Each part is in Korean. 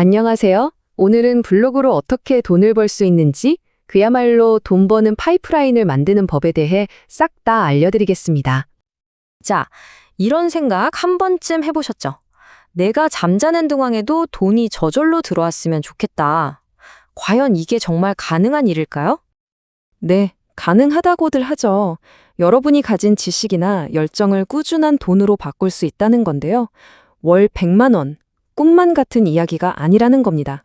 안녕하세요. 오늘은 블로그로 어떻게 돈을 벌 수 있는지, 그야말로 돈 버는 파이프라인을 만드는 법에 대해 싹 다 알려드리겠습니다. 자, 이런 생각 한 번쯤 해보셨죠? 내가 잠자는 동안에도 돈이 저절로 들어왔으면 좋겠다. 과연 이게 정말 가능한 일일까요? 네, 가능하다고들 하죠. 여러분이 가진 지식이나 열정을 꾸준한 돈으로 바꿀 수 있다는 건데요. 월 100만 원, 꿈만 같은 이야기가 아니라는 겁니다.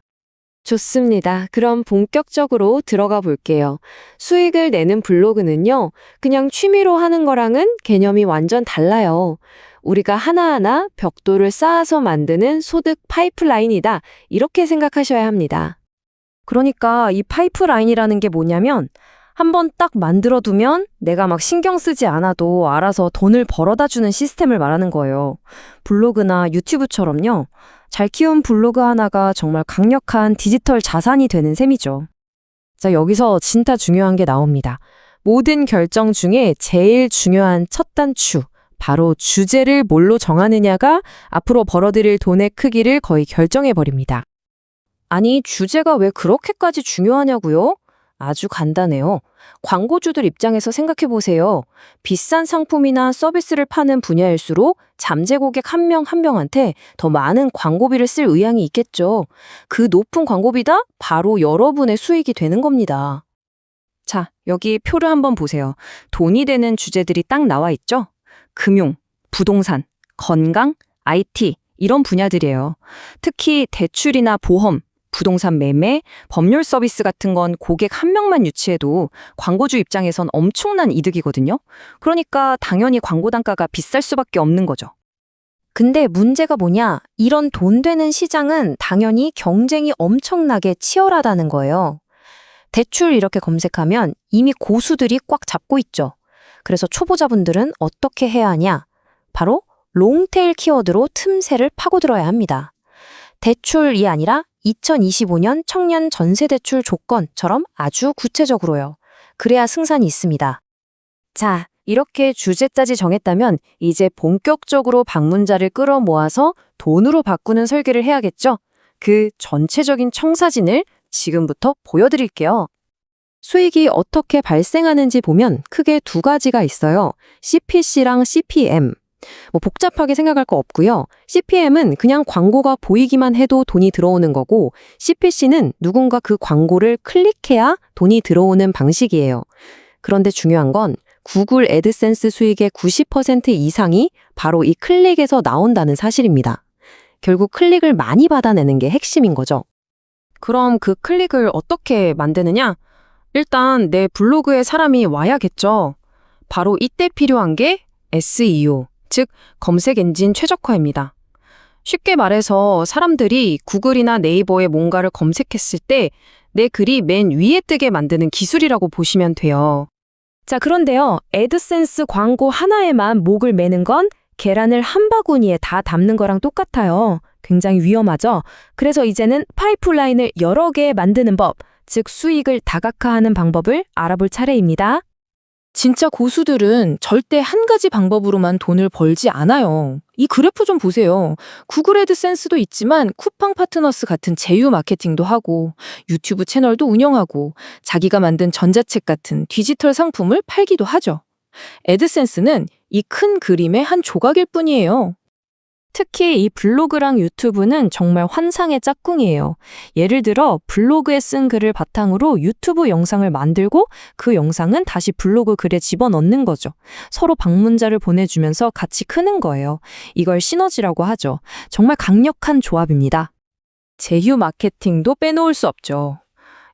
좋습니다. 그럼 본격적으로 들어가 볼게요. 수익을 내는 블로그는요, 그냥 취미로 하는 거랑은 개념이 완전 달라요. 우리가 하나하나 벽돌을 쌓아서 만드는 소득 파이프라인이다. 이렇게 생각하셔야 합니다. 그러니까 이 파이프라인이라는 게 뭐냐면 한번 딱 만들어두면 내가 막 신경 쓰지 않아도 알아서 돈을 벌어다 주는 시스템을 말하는 거예요. 블로그나 유튜브처럼요. 잘 키운 블로그 하나가 정말 강력한 디지털 자산이 되는 셈이죠. 자, 여기서 진짜 중요한 게 나옵니다. 모든 결정 중에 제일 중요한 첫 단추, 바로 주제를 뭘로 정하느냐가 앞으로 벌어들일 돈의 크기를 거의 결정해버립니다. 아니, 주제가 왜 그렇게까지 중요하냐고요? 아주 간단해요. 광고주들 입장에서 생각해 보세요. 비싼 상품이나 서비스를 파는 분야일수록 잠재 고객 한 명 한 명한테 더 많은 광고비를 쓸 의향이 있겠죠. 그 높은 광고비다? 바로 여러분의 수익이 되는 겁니다. 자, 여기 표를 한번 보세요. 돈이 되는 주제들이 딱 나와 있죠? 금융, 부동산, 건강, IT 이런 분야들이에요. 특히 대출이나 보험, 부동산 매매, 법률 서비스 같은 건 고객 한 명만 유치해도 광고주 입장에선 엄청난 이득이거든요. 그러니까 당연히 광고 단가가 비쌀 수밖에 없는 거죠. 근데 문제가 뭐냐? 이런 돈 되는 시장은 당연히 경쟁이 엄청나게 치열하다는 거예요. 대출 이렇게 검색하면 이미 고수들이 꽉 잡고 있죠. 그래서 초보자분들은 어떻게 해야 하냐? 바로 롱테일 키워드로 틈새를 파고들어야 합니다. 대출이 아니라 2025년 청년 전세대출 조건처럼 아주 구체적으로요. 그래야 승산이 있습니다. 자, 이렇게 주제까지 정했다면 이제 본격적으로 방문자를 끌어모아서 돈으로 바꾸는 설계를 해야겠죠? 그 전체적인 청사진을 지금부터 보여드릴게요. 수익이 어떻게 발생하는지 보면 크게 두 가지가 있어요. CPC랑 CPM. 복잡하게 생각할 거 없고요. CPM은 그냥 광고가 보이기만 해도 돈이 들어오는 거고, CPC는 누군가 그 광고를 클릭해야 돈이 들어오는 방식이에요. 그런데 중요한 건 구글 애드센스 수익의 90% 이상이 바로 이 클릭에서 나온다는 사실입니다. 결국 클릭을 많이 받아내는 게 핵심인 거죠. 그럼 그 클릭을 어떻게 만드느냐? 일단 내 블로그에 사람이 와야겠죠. 바로 이때 필요한 게 SEO, 즉 검색 엔진 최적화입니다. 쉽게 말해서 사람들이 구글이나 네이버에 뭔가를 검색했을 때 내 글이 맨 위에 뜨게 만드는 기술이라고 보시면 돼요. 자, 그런데요. 애드센스 광고 하나에만 목을 매는 건 계란을 한 바구니에 다 담는 거랑 똑같아요. 굉장히 위험하죠. 그래서 이제는 파이프라인을 여러 개 만드는 법, 즉 수익을 다각화하는 방법을 알아볼 차례입니다. 진짜 고수들은 절대 한 가지 방법으로만 돈을 벌지 않아요. 이 그래프 좀 보세요. 구글 애드센스도 있지만 쿠팡 파트너스 같은 제휴 마케팅도 하고 유튜브 채널도 운영하고 자기가 만든 전자책 같은 디지털 상품을 팔기도 하죠. 애드센스는 이 큰 그림의 한 조각일 뿐이에요. 특히 이 블로그랑 유튜브는 정말 환상의 짝꿍이에요. 예를 들어 블로그에 쓴 글을 바탕으로 유튜브 영상을 만들고 그 영상은 다시 블로그 글에 집어넣는 거죠. 서로 방문자를 보내주면서 같이 크는 거예요. 이걸 시너지라고 하죠. 정말 강력한 조합입니다. 제휴 마케팅도 빼놓을 수 없죠.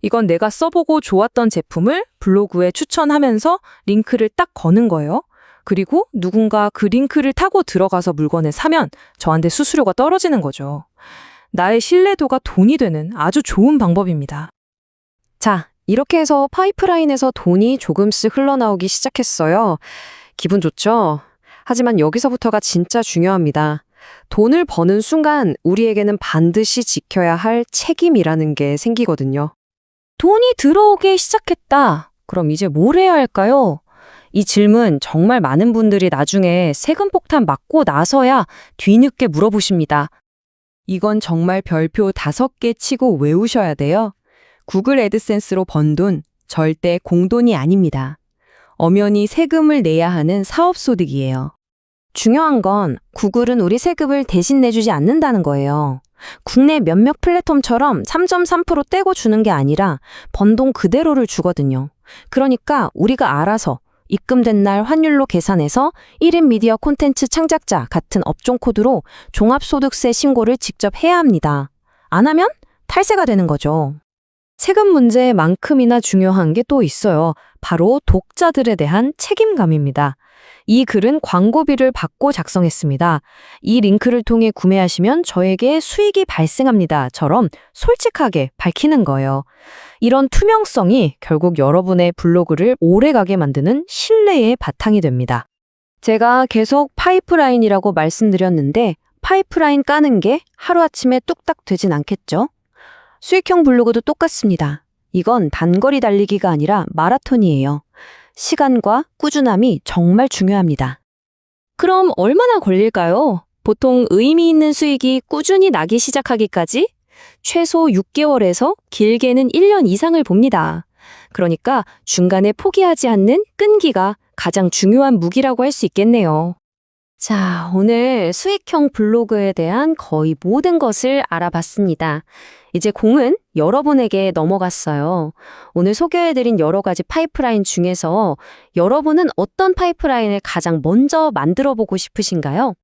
이건 내가 써보고 좋았던 제품을 블로그에 추천하면서 링크를 딱 거는 거예요. 그리고 누군가 그 링크를 타고 들어가서 물건을 사면 저한테 수수료가 떨어지는 거죠. 나의 신뢰도가 돈이 되는 아주 좋은 방법입니다. 자, 이렇게 해서 파이프라인에서 돈이 조금씩 흘러나오기 시작했어요. 기분 좋죠? 하지만 여기서부터가 진짜 중요합니다. 돈을 버는 순간 우리에게는 반드시 지켜야 할 책임이라는 게 생기거든요. 돈이 들어오기 시작했다. 그럼 이제 뭘 해야 할까요? 이 질문 정말 많은 분들이 나중에 세금 폭탄 맞고 나서야 뒤늦게 물어보십니다. 이건 정말 별표 5개 치고 외우셔야 돼요. 구글 애드센스로 번 돈 절대 공돈이 아닙니다. 엄연히 세금을 내야 하는 사업소득이에요. 중요한 건 구글은 우리 세금을 대신 내주지 않는다는 거예요. 국내 몇몇 플랫폼처럼 3.3% 떼고 주는 게 아니라 번 돈 그대로를 주거든요. 그러니까 우리가 알아서 입금된 날 환율로 계산해서 1인 미디어 콘텐츠 창작자 같은 업종 코드로 종합소득세 신고를 직접 해야 합니다. 안 하면 탈세가 되는 거죠. 세금 문제만큼이나 중요한 게 또 있어요. 바로 독자들에 대한 책임감입니다. 이 글은 광고비를 받고 작성했습니다. 이 링크를 통해 구매하시면 저에게 수익이 발생합니다.처럼 솔직하게 밝히는 거예요. 이런 투명성이 결국 여러분의 블로그를 오래가게 만드는 신뢰의 바탕이 됩니다. 제가 계속 파이프라인이라고 말씀드렸는데 파이프라인 까는 게 하루아침에 뚝딱 되진 않겠죠? 수익형 블로그도 똑같습니다. 이건 단거리 달리기가 아니라 마라톤이에요. 시간과 꾸준함이 정말 중요합니다. 그럼 얼마나 걸릴까요? 보통 의미 있는 수익이 꾸준히 나기 시작하기까지 최소 6개월에서 길게는 1년 이상을 봅니다. 그러니까 중간에 포기하지 않는 끈기가 가장 중요한 무기라고 할 수 있겠네요. 자, 오늘 수익형 블로그에 대한 거의 모든 것을 알아봤습니다. 이제 공은 여러분에게 넘어갔어요. 오늘 소개해드린 여러 가지 파이프라인 중에서 여러분은 어떤 파이프라인을 가장 먼저 만들어 보고 싶으신가요?